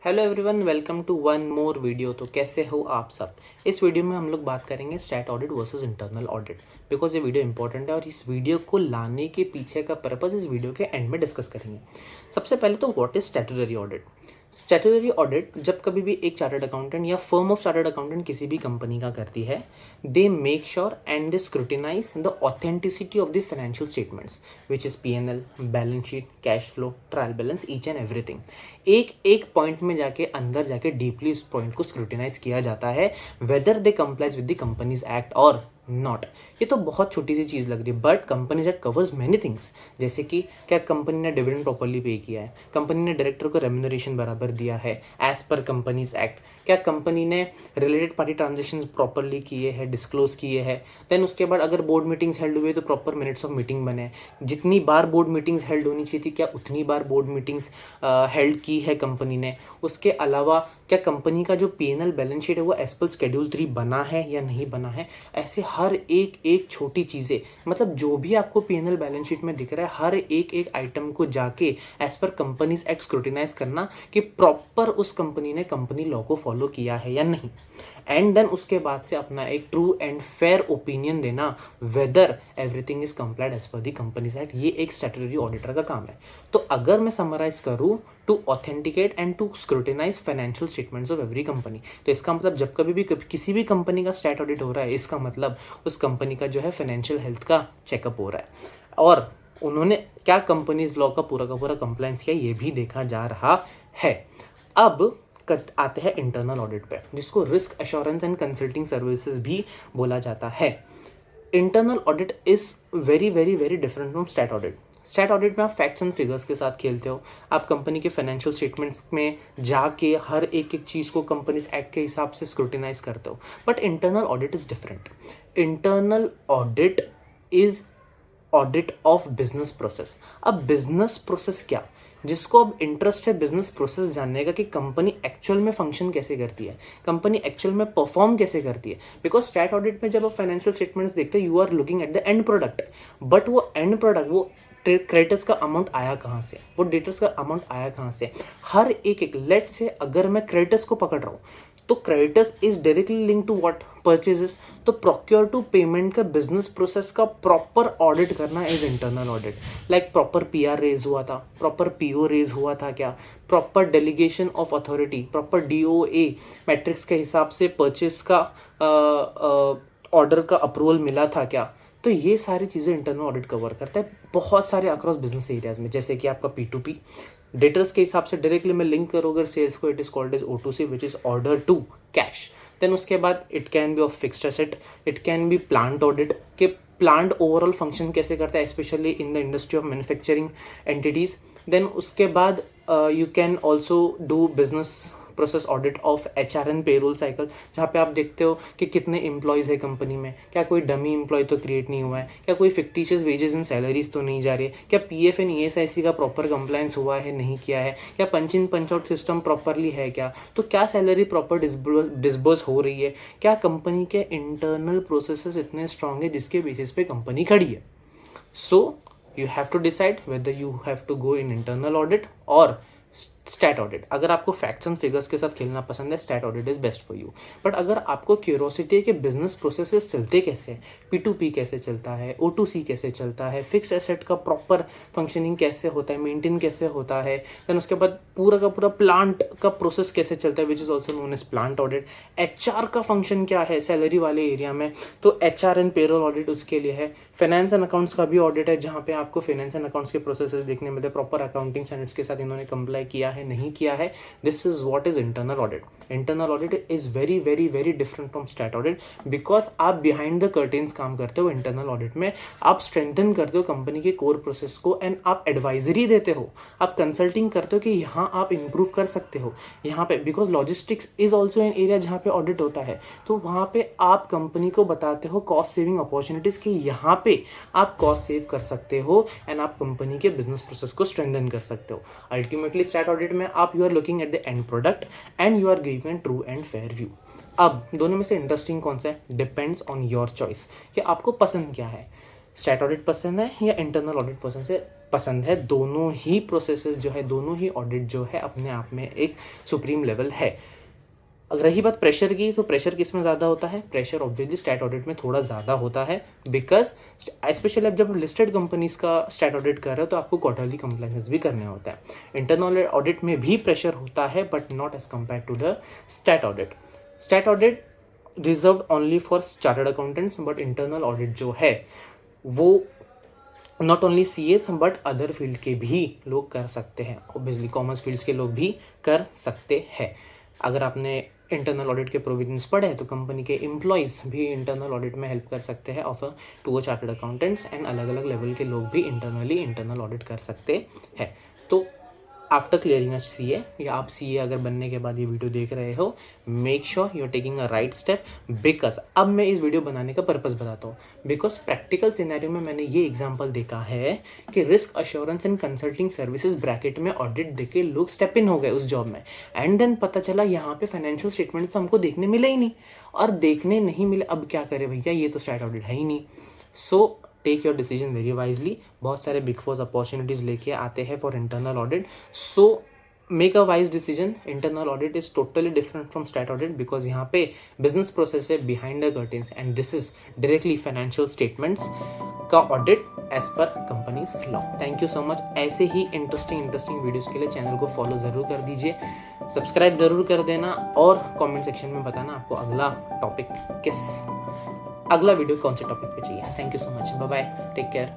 Hello everyone, welcome to one more video. तो कैसे हो आप सब। इस वीडियो में हम लोग बात करेंगे stat audit versus internal audit, because ये वीडियो इंपॉर्टेंट है और इस वीडियो को लाने के पीछे का पर्पस इस वीडियो के एंड में डिस्कस करेंगे। सबसे पहले तो what is statutory audit. Statutory audit जब कभी भी एक चार्टर्ड अकाउंटेंट या फर्म ऑफ चार्टर्ड अकाउंटेंट किसी भी कंपनी का करती है, they make sure and they scrutinise the authenticity of the financial statements which is P&L, balance sheet, cash flow, trial balance, each and everything. एक एक point में जाके अंदर जाके डीपली उस पॉइंट को स्क्रूटिनाइज किया जाता है, whether they complies with the companies act और नॉट। ये तो बहुत छोटी सी चीज़ लग रही है, but companies act covers many things. जैसे कि क्या कंपनी ने डिविडेंड प्रॉपर्ली पे किया है, कंपनी ने डायरेक्टर को रेम्यूनरेशन बराबर दिया है एज पर कंपनीज एक्ट, क्या कंपनी ने रिलेटेड पार्टी ट्रांजेक्शन प्रॉपरली किए हैं, डिस्क्लोज किए हैं। देन उसके बाद अगर बोर्ड मीटिंग्स हेल्ड हुए तो प्रॉपर मिनट्स ऑफ मीटिंग बने, जितनी बार बोर्ड मीटिंग्स हेल्ड होनी चाहिए थी क्या उतनी बार बोर्ड मीटिंग्स हेल्ड की है कंपनी ने। उसके अलावा क्या कंपनी का जो P&L बैलेंस शीट है वो एज पर शेड्यूल 3 बना है या नहीं बना है। ऐसे हर एक एक छोटी चीज़ें, मतलब जो भी आपको P&L बैलेंस शीट में दिख रहा है, हर एक एक आइटम को जाके as per companies act scrutinise करना कि प्रॉपर उस कंपनी ने कंपनी लॉ को फॉलो किया है या नहीं। एंड देन उसके बाद से अपना एक ट्रू एंड फेयर ओपिनियन देना whether everything is complied as per the companies act. ये एक स्टैट्यूटरी ऑडिटर का काम है। तो अगर मैं समराइज करूँ, to authenticate and to scrutinise financial statements of every company. तो इसका मतलब जब कभी भी किसी भी कंपनी का स्टैट ऑडिट हो रहा है, इसका मतलब उस कंपनी का जो है फाइनेंशियल हेल्थ का चेकअप हो रहा है और उन्होंने क्या कंपनीज लॉ का पूरा कंप्लायंस किया, ये भी देखा जा रहा है। अब आते हैं इंटरनल ऑडिट पे, जिसको risk assurance and consulting services भी बोला जाता है। Internal audit is very very very different from stat audit. Stat audit में आप फैक्ट्स एंड फिगर्स के साथ खेलते हो, आप कंपनी के फाइनेंशियल स्टेटमेंट्स में जाके हर एक एक चीज़ को कंपनीज एक्ट के हिसाब से स्क्रूटिनाइज करते हो। But internal audit is different. Internal audit is audit of business process. अब बिजनेस प्रोसेस क्या, जिसको अब इंटरेस्ट है बिजनेस प्रोसेस जानने का कि कंपनी एक्चुअल में फंक्शन कैसे करती है, कंपनी एक्चुअल में परफॉर्म कैसे करती है। बिकॉज स्टैट ऑडिट में जब आप फाइनेंशियल स्टेटमेंट्स देखते हो, you are looking at the end product, but वो एंड प्रोडक्ट, वो क्रेडिटर्स का अमाउंट आया कहाँ से, वो डेटर्स का अमाउंट आया कहाँ से, हर एक एक लेट से अगर मैं क्रेडिटर्स को पकड़ रहा हूँ तो creditors is directly link to what, purchases. तो प्रोक्योर टू पेमेंट का बिजनेस प्रोसेस का प्रॉपर ऑडिट करना is internal audit. Like proper PR raise हुआ था, प्रॉपर PO रेज हुआ था क्या, proper delegation of authority, proper DOA matrix के हिसाब से परचेस का ऑर्डर का अप्रूवल मिला था क्या। तो ये सारी चीज़ें इंटरनल ऑडिट कवर करता है बहुत सारे अक्रॉस बिजनेस एरियाज में। जैसे कि आपका P2P डेटर्स के हिसाब से डायरेक्टली मैं लिंक करोगे सेल्स को, it is called as O2C which is order to cash. Then उसके बाद it can be of fixed asset, it can be plant audit के प्लांट ओवरऑल फंक्शन कैसे करता है, especially in the industry of manufacturing entities. Then उसके बाद you can also do business process audit of HR and payroll cycle, जहाँ पे आप देखते हो कि कितने एम्प्लॉयज़ है कंपनी में, क्या कोई डमी एम्प्लॉय तो क्रिएट नहीं हुआ है, क्या कोई फिक्टिशियस वेजेस एंड सैलरीज तो नहीं जा रही है, क्या PF एंड ESIC का प्रॉपर कंप्लायंस हुआ है नहीं किया है, क्या पंच इन पंच आउट सिस्टम प्रॉपरली है क्या, तो क्या सैलरी प्रॉपर डिस्बर्स हो रही है, क्या कंपनी के इंटरनल प्रोसेसेस इतने स्ट्रांग है जिसके बेसिस पे कंपनी खड़ी है। So you have to decide whether you have to go in internal audit और स्टैट ऑडिट। अगर आपको फैक्ट्स एंड फिगर्स के साथ खेलना पसंद है, stat audit is best for you. But अगर आपको क्यूरोसिटी है कि बिजनेस प्रोसेसेस चलते कैसे, P2P कैसे चलता है, O2C कैसे चलता है, फिक्स एसेट का प्रॉपर फंक्शनिंग कैसे होता है, मेंटेन कैसे होता है, देन उसके बाद पूरा का पूरा प्लांट का प्रोसेस कैसे चलता है which is also known as plant audit. HR का फंक्शन क्या है सैलरी वाले एरिया में, तो HR एंड पेरोल ऑडिट उसके लिए है। फाइनेंस एंड अकाउंट्स का भी ऑडिट है, जहाँ पे आपको फाइनेंस एंड अकाउंट्स के प्रोसेसेस देखने मिलते हैं, प्रॉपर अकाउंटिंग स्टैंडर्ड्स के साथ इन्होंने कंप्लाई किया है नहीं किया है। This is what is internal audit. Internal audit is very very very different from stat audit, because आप बिहाइंड द कर्टेन्स काम करते हो। इंटरनल ऑडिट में आप स्ट्रेंथन करते हो कंपनी के कोर प्रोसेस को एंड आप एडवाइजरी देते हो, आप कंसल्टिंग करते हो कि यहाँ आप इंप्रूव कर सकते हो यहाँ पे, because logistics is also an area जहाँ पे ऑडिट होता है। तो वहाँ पे आप कंपनी को बताते हो कॉस्ट सेविंग अपॉर्चुनिटीज की, यहाँ पे आप कॉस्ट सेव कर सकते हो एंड आप कंपनी के बिजनेस प्रोसेस को स्ट्रेंथन कर सकते हो। अल्टीमेटली स्टैट ऑडिट में आप you are looking at the end product and you are giving true and fair view. अब दोनों में से इंटरेस्टिंग कौन सा है, डिपेंड्स ऑन योर चॉइस कि आपको पसंद क्या है। स्टैट ऑडिट पसंद है या इंटरनल ऑडिट पसंद है, दोनों ही प्रोसेसेस जो है, दोनों ही ऑडिट जो है अपने आप में एक सुप्रीम लेवल है। अगर रही बात प्रेशर की, तो प्रेशर किस में ज़्यादा होता है? प्रेशर ऑब्वियसली स्टैट ऑडिट में थोड़ा ज़्यादा होता है, बिकॉज स्पेशली अब जब लिस्टेड कंपनीज का स्टैट ऑडिट कर रहे हो तो आपको क्वार्टरली कंप्लायंसेस भी करने होता है। इंटरनल ऑडिट में भी प्रेशर होता है, but not as compare to the stat audit. Stat audit reserve only for chartered accountants, but internal audit जो है वो not only CS but other field के भी लोग कर सकते हैं। ऑब्वियसली कॉमर्स फील्ड्स के लोग भी कर सकते हैं। अगर आपने इंटरनल ऑडिट के प्रोविजंस पढ़े हैं तो कंपनी के एम्प्लॉयज़ भी इंटरनल ऑडिट में हेल्प कर सकते हैं of to chartered accountants, and अलग अलग लेवल के लोग भी इंटरनल ऑडिट कर सकते हैं। तो आफ्टर क्लियरिंग अ सीए, या आप सीए अगर बनने के बाद ये वीडियो देख रहे हो, make sure you are taking a right step. Because अब मैं इस वीडियो बनाने का पर्पस बताता हूँ, बिकॉज प्रैक्टिकल सिनेरियो में मैंने ये एग्जांपल देखा है कि risk assurance and consulting services bracket में ऑडिट देके लोग स्टेप इन हो गए उस जॉब में, एंड देन पता चला यहाँ पे फाइनेंशियल स्टेटमेंट तो हमको देखने मिले ही नहीं, और देखने नहीं मिले, अब क्या करें भैया, ये तो स्टैट ऑडिट है ही नहीं। So take your decision very wisely. बहुत सारे बिग फोर्स अपॉर्चुनिटीज लेके आते हैं for internal audit, so make a wise decision. Internal audit is totally different from stat audit, because यहाँ पे बिजनेस प्रोसेस है behind the curtains, and this is directly financial statements का audit as per companies law. Thank you so much. ऐसे ही interesting videos के लिए channel को follow ज़रूर कर दीजिए, सब्सक्राइब ज़रूर कर देना, और कमेंट सेक्शन में बताना आपको अगला वीडियो कौन से टॉपिक पे चाहिए। Thank you so much, bye bye, take care.